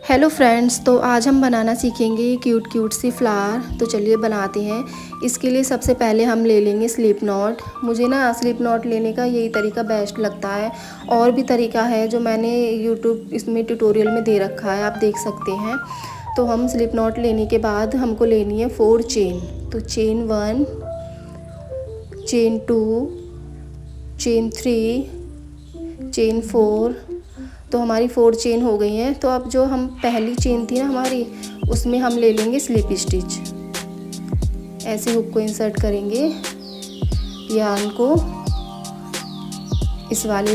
Hello friends, तो आज हम बनाना सीखेंगे क्यूट क्यूट सी फ्लावर। तो चलिए बनाते हैं। इसके लिए सबसे पहले हम ले लेंगे स्लिप नॉट। मुझे ना स्लिप नॉट लेने का यही तरीका बेस्ट लगता है। और भी तरीका है जो मैंने यूट्यूब इसमें ट्यूटोरियल में दे रखा है, आप देख सकते हैं। तो हम स्लिप नॉट लेने के बाद हमको लेनी है 4 चेन। तो चेन 1, चेन 2, चेन 3, चेन 4। तो हमारी 4 चेन हो गई हैं। तो अब जो हम पहली चेन थी ना हमारी, उसमें हम ले लेंगे स्लिप स्टिच। ऐसे हुक को इंसर्ट करेंगे, यार्न को इस वाले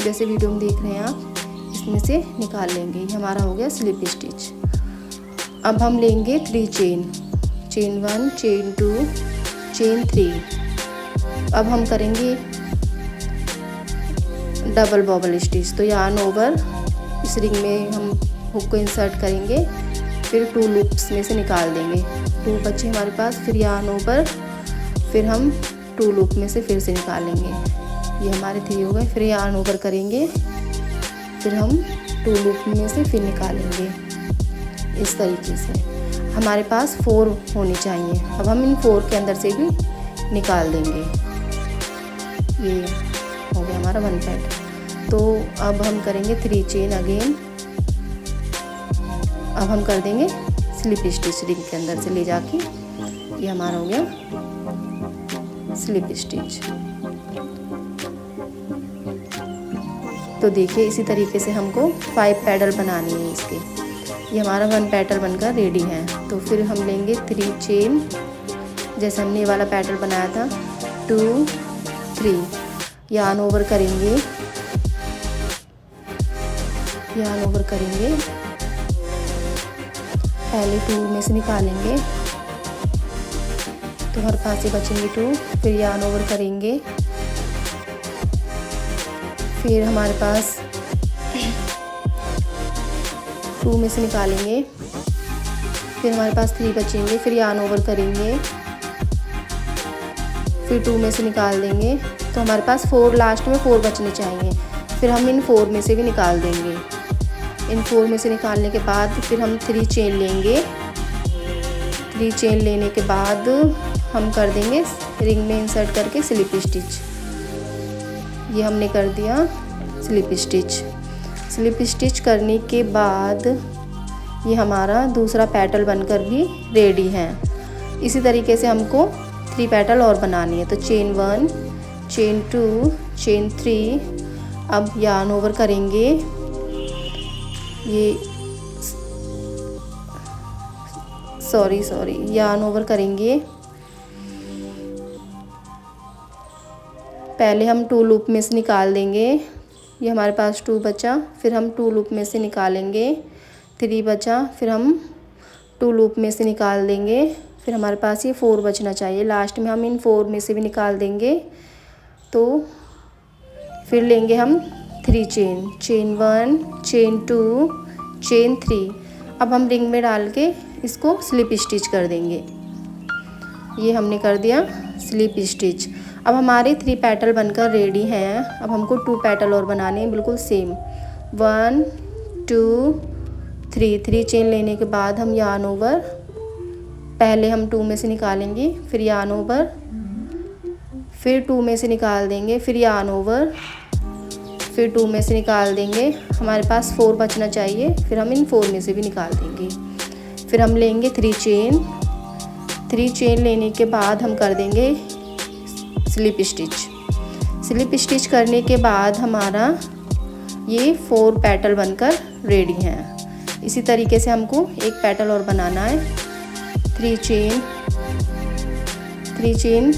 जैसे वीडियो में देख रहे हैं आप, इसमें से निकाल लेंगे। ये हमारा हो गया स्लिप स्टिच। अब हम लेंगे 3 चेन, चेन 1, चेन 2, चेन 3। अब हम करेंगे डबल बॉबल स्टिच। तो यार्न ओवर इस रिंग में हम हुक को इंसर्ट करेंगे, फिर 2 लूप्स में से निकाल देंगे। 2 बचे हमारे पास, फिर यार्न ओवर, फिर हम 2 लूप में से फिर से निकालेंगे। ये हमारे 3 हो गए। फिर यार्न ओवर करेंगे, फिर हम 2 लूप में से फिर निकालेंगे। इस तरीके से हमारे पास 4 होनी चाहिए। अब हम इन 4 के अंदर से भी निकाल देंगे। ये हो गया हमारा 1 पैड। तो अब हम करेंगे 3 चेन अगेन। अब हम कर देंगे स्लिप स्टिच रिंग के अंदर से ले जाके। ये हमारा हो गया स्लिप स्टिच। तो देखिए इसी तरीके से हमको 5 पैडल बनानी है इसके। ये हमारा 1 पैडल बनकर रेडी है। तो फिर हम लेंगे 3 चेन, जैसे हमने ये वाला पैडल बनाया था, 2, 3। यार्न ओवर करेंगे, यार्न ओवर करेंगे, पहले 2 में से निकालेंगे। तो हमारे पास ये बचेंगे 2। फिर यार्न ओवर करेंगे, फिर हमारे पास 2 में से निकालेंगे, फिर हमारे पास 3 बचेंगे। फिर यार्न ओवर करेंगे, फिर 2 में से निकाल देंगे। तो हमारे पास 4 लास्ट में 4 बचने चाहिए। फिर हम इन 4 में से भी निकाल देंगे। इन 4 में से निकालने के बाद फिर हम 3 चेन लेंगे। 3 चेन लेने के बाद हम कर देंगे रिंग में इंसर्ट करके स्लिप स्टिच। ये हमने कर दिया स्लिप स्टिच। स्लिप स्टिच करने के बाद ये हमारा दूसरा पैटल बनकर भी रेडी है। इसी तरीके से हमको 3 पैटल और बनानी है। तो चेन 1, चेन 2, चेन 3। अब यार्न ओवर करेंगे, ये यार्न ओवर करेंगे। पहले हम 2 लूप में से निकाल देंगे। ये हमारे पास 2 बचा, फिर हम 2 लूप में से निकालेंगे। 3 बचा, फिर हम 2 लूप में से निकाल देंगे। फिर हमारे पास ये 4 बचना चाहिए। लास्ट में हम इन 4 में से भी निकाल देंगे। तो फिर लेंगे हम 3 चेन, चेन 1, चेन 2, चेन 3। अब हम रिंग में डाल के इसको स्लिप स्टिच कर देंगे। ये हमने कर दिया स्लिप स्टिच। अब हमारे 3 पैटल बनकर रेडी हैं। अब हमको 2 पैटल और बनाने हैं, बिल्कुल सेम। 1, 2, 3 चेन लेने के बाद हम यार्न ओवर, पहले हम 2 में से निकालेंगे, फिर यार्न ओवर, फिर 2 में से निकाल देंगे, फिर यार्न ओवर, फिर 2 में से निकाल देंगे। हमारे पास 4 बचना चाहिए। फिर हम इन 4 में से भी निकाल देंगे। फिर हम लेंगे 3 चेन। 3 चेन लेने के बाद हम कर देंगे स्लिप स्टिच। स्लिप स्टिच करने के बाद हमारा ये 4 पैटल बनकर रेडी हैं। इसी तरीके से हमको एक पैटल और बनाना है। 3 चेन,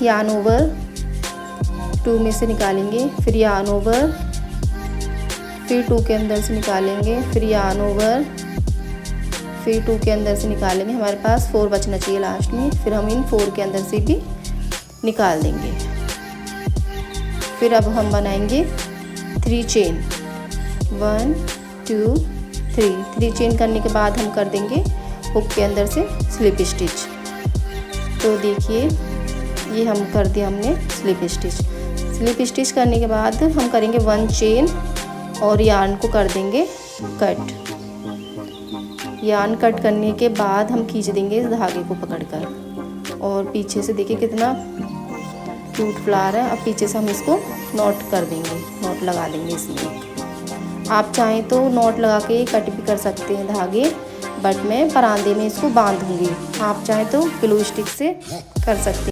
यार्न ओवर, 2 में से निकालेंगे, फिर यार्न ओवर, फिर 2 के अंदर से निकालेंगे, फिर यार्न ओवर, फिर 2 के अंदर से निकालेंगे। हमारे पास 4 बचना चाहिए लास्ट में। फिर हम इन 4 के अंदर से भी निकाल देंगे। फिर अब हम बनाएंगे 3 चेन, 1, 2, 3 चेन करने के बाद हम कर देंगे हुक के अंदर से स्लिप स्टिच। तो देखिए ये हम कर दिया हमने स्लिप स्टिच। स्लिप स्टिच करने के बाद हम करेंगे 1 चेन, और यार्न को कर देंगे कट। यार्न कट करने के बाद हम खींच देंगे इस धागे को पकड़कर। और पीछे से देखिए कितना क्यूट फ्लावर है। अब पीछे से हम इसको नॉट कर देंगे, नॉट लगा देंगे इसमें। आप चाहें तो नॉट लगा के कट भी कर सकते हैं धागे, बट मैं परांदे में इसको बांधूंगी। आप चाहें तो ग्लू स्टिक से कर सकते हैं।